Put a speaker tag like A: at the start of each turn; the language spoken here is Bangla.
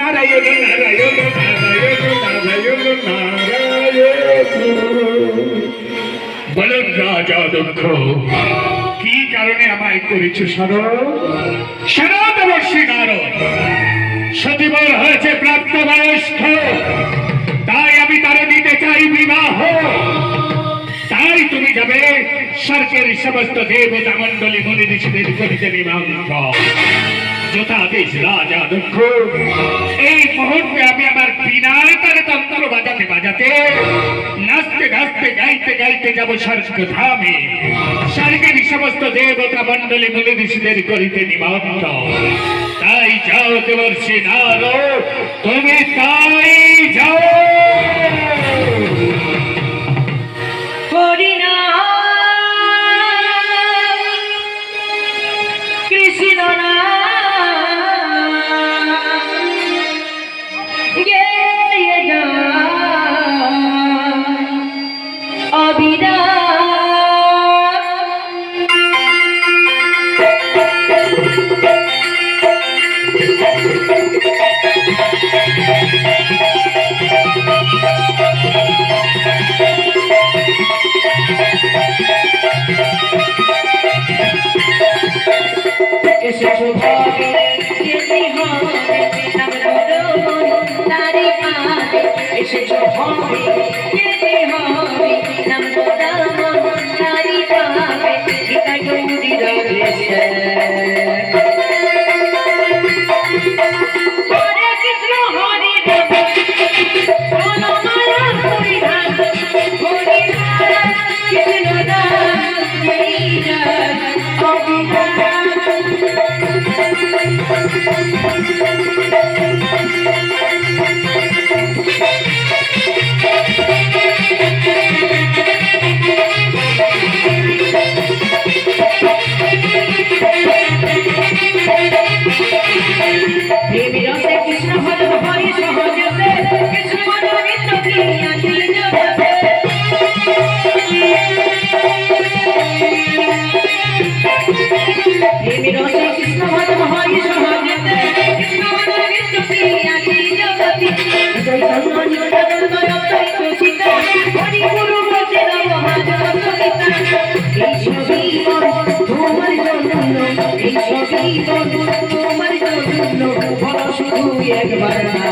A: নারায়ণ নারায়ণ নারায়ণ নারায়ণ নারায়ণ। বলেন রাজা দক্ষ, কি কারণে আমায় করেছ স্মরণ? দেবর্ষি নারদ সতীবর হয়েছে প্রাপ্তবয়স্ক, তাই আমি তারে দিতে চাই বিবাহ। তাই তুমি যাবে স্বর্গের সমস্ত দেবতা মন্ডলী মুনি ঋষিদের করিতে নিমন্ত্রণ। যথাদেশ রাজা দক্ষ। এই মুহূর্তে আমি আমার বিনায় তারে তন্ত্র বাজাতে বাজাতে, নাচতে নাচতে গাইতে গাইতে যাব স্বর্গ ধামে। স্বর্গের সমস্ত দেবতা মন্ডলী মুনি ঋষিদের করিতে নিমন্ত্রণ। তাই যাও দেবর্ষি নারদ, তুমি তাই যাও।
B: কৃষ্ণ অবিরা এসেছো ভাবে যেতে হবে নাম তারি পাবে। এসেছো ভাবে যেতে হবে নাম তারি পাবে। গীতা গৌরী রাধে হরে কৃষ্ণ হরে রাম মায়া হরি রাম হরি রাম কৃষ্ণ রাম হরি রাম অবিরা। কৃষ্ণ হরে হরি সহজতে কৃষ্ণ মনোনীত প্রিয়া দিল কৃষ্ণ হরে হরি সহজতে কৃষ্ণ মনোনীত প্রিয়া দিল হরি গুরু বচে এই ছবি তোমার জন্য, এই ছবি তোমার জন্য, বলো শুধু একবার না।